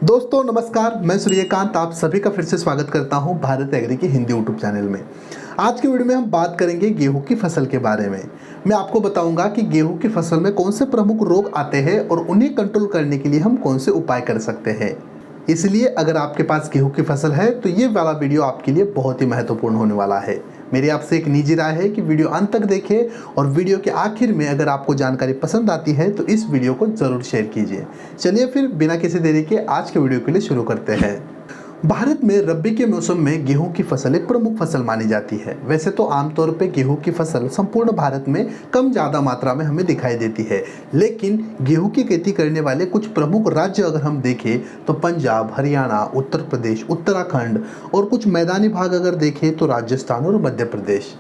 दोस्तों नमस्कार, मैं सूर्यकांत आप सभी का फिर से स्वागत करता हूं भारत एग्री के हिंदी यूट्यूब चैनल में। आज के वीडियो में हम बात करेंगे गेहूं की फसल के बारे में। मैं आपको बताऊंगा कि गेहूं की फसल में कौन से प्रमुख रोग आते हैं और उन्हें कंट्रोल करने के लिए हम कौन से उपाय कर सकते हैं। इसलिए अगर आपके पास गेहूं की फसल है तो ये वाला वीडियो आपके लिए बहुत ही महत्वपूर्ण होने वाला है। मेरी आपसे एक निजी राय है कि वीडियो अंत तक देखें और वीडियो के आखिर में अगर आपको जानकारी पसंद आती है तो इस वीडियो को ज़रूर शेयर कीजिए। चलिए फिर बिना किसी देरी के आज के वीडियो के लिए शुरू करते हैं। भारत में रबी के मौसम में गेहूं की फसल एक प्रमुख फसल मानी जाती है। वैसे तो आमतौर पे गेहूं की फसल संपूर्ण भारत में कम ज़्यादा मात्रा में हमें दिखाई देती है, लेकिन गेहूं की खेती करने वाले कुछ प्रमुख राज्य अगर हम देखें तो पंजाब, हरियाणा, उत्तर प्रदेश, उत्तराखंड और कुछ मैदानी भाग अगर देखें तो राजस्थान और मध्य प्रदेश।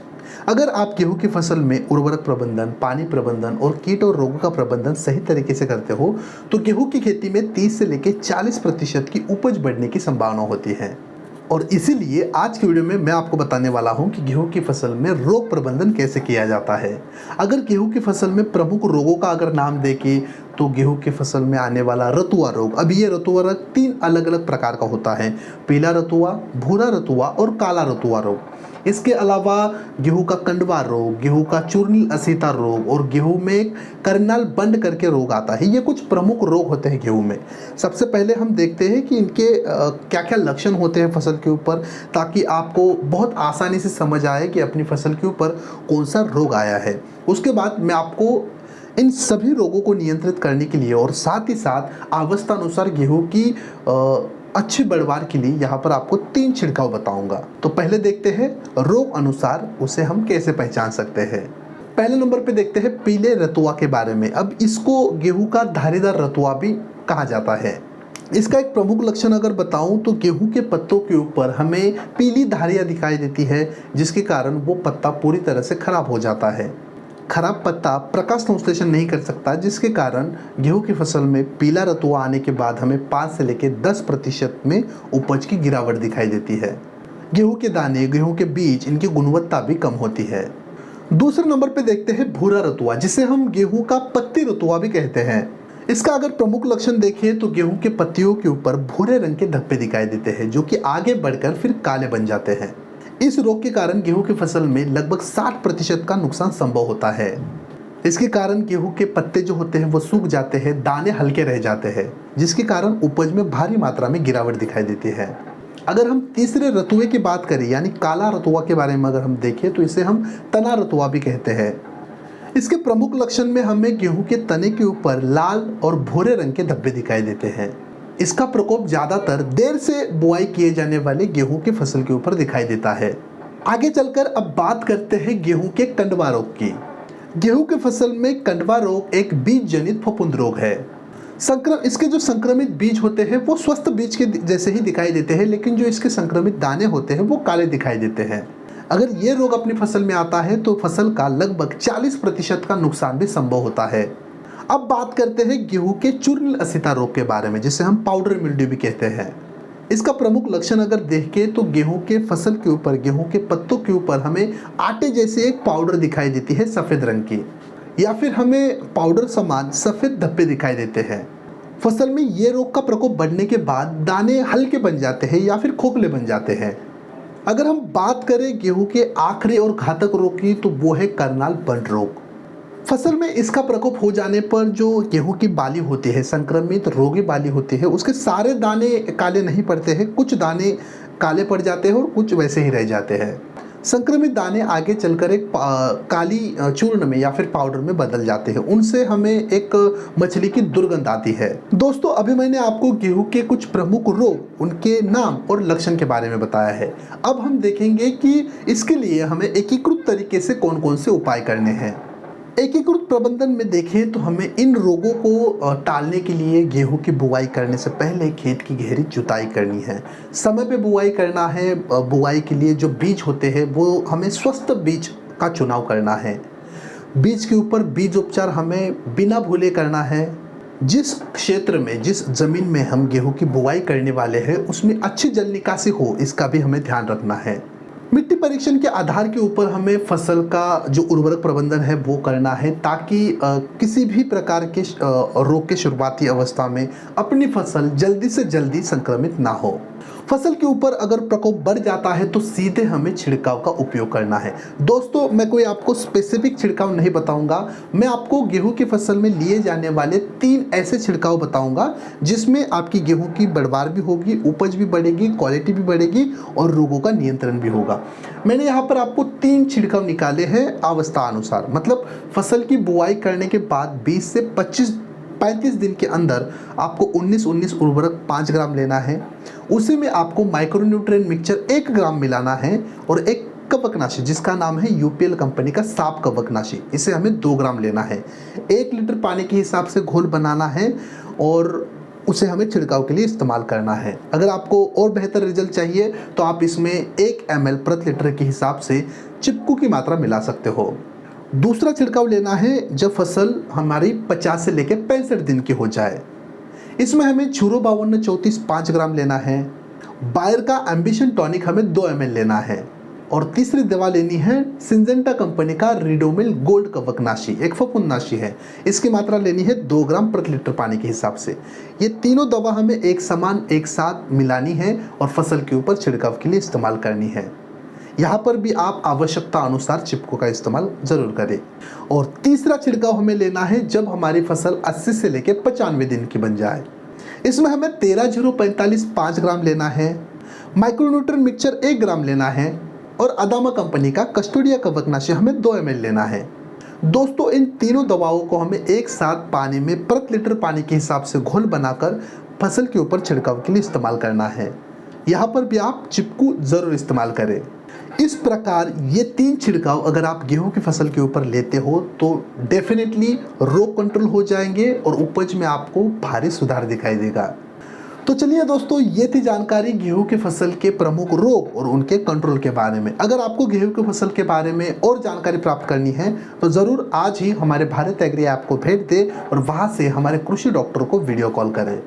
अगर आप गेहूं की फसल में उर्वरक प्रबंधन, पानी प्रबंधन और कीट और रोगों का प्रबंधन सही तरीके से करते हो तो गेहूं की खेती में 30 से लेकर 40% की उपज बढ़ने की संभावना होती है। और इसीलिए आज की वीडियो में मैं आपको बताने वाला हूं कि गेहूं की फसल में रोग प्रबंधन कैसे किया जाता है। अगर गेहूं की फसल में प्रमुख रोगों का अगर नाम देखें तो गेहूं की फसल में आने वाला रतुआ रोग, अब ये रतुआ रोग 3 अलग अलग प्रकार का होता है। पीला रतुआ, भूरा रतुआ और काला रतुआ रोग। इसके अलावा गेहूं का कंडवा रोग, गेहूं का चूर्णिल असीता रोग और गेहूं में एक करनाल बंड करके रोग आता है। ये कुछ प्रमुख रोग होते हैं गेहूं में। सबसे पहले हम देखते हैं कि इनके क्या क्या लक्षण होते हैं फसल के ऊपर, ताकि आपको बहुत आसानी से समझ आए कि अपनी फसल के ऊपर कौन सा रोग आया है। उसके बाद मैं आपको इन सभी रोगों को नियंत्रित करने के लिए और साथ ही साथ अवस्था अनुसार गेहूं की अच्छी पैदावार के लिए यहाँ पर आपको 3 छिड़काव बताऊंगा। तो पहले देखते हैं रोग अनुसार उसे हम कैसे पहचान सकते हैं। पहले नंबर पे देखते हैं पीले रतुआ के बारे में। अब इसको गेहूं का धारीदार रतुआ भी कहा जाता है। इसका एक प्रमुख लक्षण अगर बताऊं तो गेहूं के पत्तों के ऊपर हमें पीली धारियां दिखाई देती है, जिसके कारण वो पत्ता पूरी तरह से खराब हो जाता है। खराब पत्ता प्रकाश संश्लेषण नहीं कर सकता, जिसके कारण गेहूं की फसल में पीला रतुआ आने के बाद हमें 5 से लेकर 10% में उपज की गिरावट दिखाई देती है। गेहूं के दाने, गेहूं के बीज, इनकी गुणवत्ता भी कम होती है। दूसरे नंबर पे देखते हैं भूरा रतुआ, जिसे हम गेहूं का पत्ती रतुआ भी कहते हैं। इसका अगर प्रमुख लक्षण देखें तो गेहूं के पत्तियों के ऊपर भूरे रंग के धब्बे दिखाई देते हैं, जो कि आगे बढ़कर फिर काले बन जाते हैं। इस रोग के कारण गेहूं की फसल में लगभग 60% का नुकसान संभव होता है। इसके कारण गेहूं के पत्ते जो होते हैं वो सूख जाते हैं, दाने हल्के रह जाते हैं, जिसके कारण उपज में भारी मात्रा में गिरावट दिखाई देती है। अगर हम तीसरे रतुए की बात करें यानी काला रतुआ के बारे में अगर हम देखें तो इसे हम तना रतुआ भी कहते हैं। इसके प्रमुख लक्षण में हमें गेहूं के तने के ऊपर लाल और भूरे रंग के धब्बे दिखाई देते हैं। इसका प्रकोप ज्यादातर देर से बुआई किए जाने वाले गेहूं की फसल के ऊपर दिखाई देता है। आगे चलकर अब बात करते हैं गेहूं के कंडवा रोग की। गेहूं की फसल में कंडवा रोग एक बीज जनित फफूंद रोग है। इसके जो संक्रमित बीज होते हैं वो स्वस्थ बीज के जैसे ही दिखाई देते हैं, लेकिन जो इसके संक्रमित दाने होते हैं वो काले दिखाई देते हैं। अगर ये रोग अपनी फसल में आता है तो फसल का लगभग 40% का नुकसान भी संभव होता है। अब बात करते हैं गेहूं के चूर्णिल असीता रोग के बारे में, जिसे हम पाउडर मिल्ड्यू भी कहते हैं। इसका प्रमुख लक्षण अगर देखें तो गेहूं के फसल के ऊपर, गेहूं के पत्तों के ऊपर हमें आटे जैसे एक पाउडर दिखाई देती है सफेद रंग की, या फिर हमें पाउडर समान सफेद धब्बे दिखाई देते हैं। फसल में ये रोग का प्रकोप बढ़ने के बाद दाने हल्के बन जाते हैं या फिर खोखले बन जाते हैं। अगर हम बात करें गेहूं के आखिरी और घातक रोग की तो वो है करनाल बंड रोग। फसल में इसका प्रकोप हो जाने पर जो गेहूं की बाली होती है, संक्रमित रोगी बाली होती है, उसके सारे दाने काले नहीं पड़ते हैं। कुछ दाने काले पड़ जाते हैं और कुछ वैसे ही रह जाते हैं। संक्रमित दाने आगे चलकर एक काली चूर्ण में या फिर पाउडर में बदल जाते हैं। उनसे हमें एक मछली की दुर्गंध आती है। दोस्तों अभी मैंने आपको गेहूं के कुछ प्रमुख रोग, उनके नाम और लक्षण के बारे में बताया है। अब हम देखेंगे कि इसके लिए हमें एकीकृत तरीके से कौन कौन से उपाय करने हैं। एकीकृत प्रबंधन में देखें तो हमें इन रोगों को टालने के लिए गेहूं की बुआई करने से पहले खेत की गहरी जुताई करनी है, समय पे बुआई करना है। बुआई के लिए जो बीज होते हैं वो हमें स्वस्थ बीज का चुनाव करना है। बीज के ऊपर बीज उपचार हमें बिना भूले करना है। जिस क्षेत्र में, जिस ज़मीन में हम गेहूं की बुआई करने वाले हैं उसमें अच्छी जल निकासी हो, इसका भी हमें ध्यान रखना है। मिट्टी परीक्षण के आधार के ऊपर हमें फसल का जो उर्वरक प्रबंधन है वो करना है, ताकि किसी भी प्रकार के रोग के शुरुआती अवस्था में अपनी फसल जल्दी से जल्दी संक्रमित ना हो। फसल के ऊपर अगर प्रकोप बढ़ जाता है तो सीधे हमें छिड़काव का उपयोग करना है। दोस्तों, मैं कोई आपको स्पेसिफिक छिड़काव नहीं बताऊंगा, मैं आपको गेहूं की फसल में लिए जाने वाले 3 ऐसे छिड़काव बताऊंगा जिसमें आपकी गेहूं की पैदावार भी होगी, उपज भी बढ़ेगी, क्वालिटी भी बढ़ेगी और रोगों का नियंत्रण भी होगा। मैंने यहाँ पर आपको 3 छिड़काव निकाले हैं अवस्था अनुसार, मतलब फसल की बुआई करने के बाद 20 से 35 दिन के अंदर आपको 19-19 उर्वरक 5 ग्राम लेना है। उसी में आपको माइक्रोन्यूट्रिएंट मिक्सचर 1 ग्राम मिलाना है और एक कवकनाशी जिसका नाम है यूपीएल कंपनी का साप कवकनाशी, इसे हमें 2 ग्राम लेना है। 1 लीटर पानी के हिसाब से घोल बनाना है और उसे हमें छिड़काव के लिए इस्तेमाल करना है। अगर आपको और बेहतर रिजल्ट चाहिए तो आप इसमें 1 ml प्रति लीटर के हिसाब से चिपकू की मात्रा मिला सकते हो। दूसरा छिड़काव लेना है जब फसल हमारी 50 से लेकर 65 दिन की हो जाए। इसमें हमें छुरो 5234 5 ग्राम लेना है। बायर का एम्बिशन टॉनिक हमें 2 ml लेना है। और तीसरी दवा लेनी है सिंजेंटा कंपनी का रिडोमिल गोल्ड कवकनाशी, एक फफूंदनाशी है। इसकी मात्रा लेनी है 2 ग्राम प्रति लीटर पानी के हिसाब से। ये तीनों दवा हमें एक साथ मिलानी है और फसल के ऊपर छिड़काव के लिए इस्तेमाल करनी है। यहाँ पर भी आप आवश्यकता अनुसार चिपको का इस्तेमाल जरूर करें। और तीसरा छिड़काव हमें लेना है जब हमारी फसल 80 से लेकर 95 दिन की बन जाए। इसमें हमें 13-0-45 5 ग्राम लेना है, माइक्रोन्यूट्रिएंट मिक्सचर 1 ग्राम लेना है और अदामा कंपनी का कस्टोडिया कवकनाशी हमें 2 ml लेना है। दोस्तों, इन तीनों दवाओं को हमें एक साथ पानी में प्रति लीटर पानी के हिसाब से घोल बनाकर फसल के ऊपर छिड़काव के लिए इस्तेमाल करना है। यहाँ पर भी आप चिपकू जरूर इस्तेमाल करें। इस प्रकार ये 3 छिड़काव अगर आप गेहूं की फसल के ऊपर लेते हो तो डेफिनेटली रोग कंट्रोल हो जाएंगे और उपज में आपको भारी सुधार दिखाई देगा। तो चलिए दोस्तों, ये थी जानकारी गेहूं की फसल के प्रमुख रोग और उनके कंट्रोल के बारे में। अगर आपको गेहूं की फसल के बारे में और जानकारी प्राप्त करनी है तो ज़रूर आज ही हमारे भारत एग्री ऐप को भेज दें और वहाँ से हमारे कृषि डॉक्टर को वीडियो कॉल करें।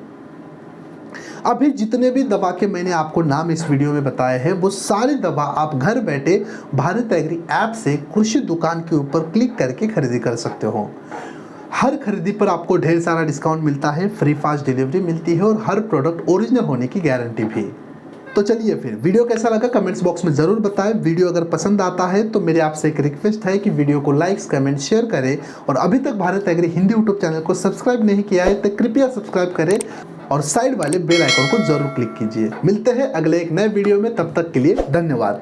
अभी जितने भी दवा के मैंने आपको नाम इस वीडियो में बताए हैं वो सारी दवा आप घर बैठे भारत एग्री ऐप से कृषि दुकान के ऊपर क्लिक करके खरीदी कर सकते हो। हर खरीदी पर आपको ढेर सारा डिस्काउंट मिलता है, फ्री फास्ट डिलीवरी मिलती है और हर प्रोडक्ट ओरिजिनल होने की गारंटी भी। तो चलिए फिर, वीडियो कैसा लगा कमेंट्स बॉक्स में ज़रूर बताएं। वीडियो अगर पसंद आता है तो मेरे आपसे एक रिक्वेस्ट है कि वीडियो को लाइक्स कमेंट शेयर करें और अभी तक Bharat Agri Hindi YouTube channel को सब्सक्राइब नहीं किया है तो कृपया सब्सक्राइब करें और साइड वाले बेल आइकन को जरूर क्लिक कीजिए। मिलते हैं अगले एक नए वीडियो में, तब तक के लिए धन्यवाद।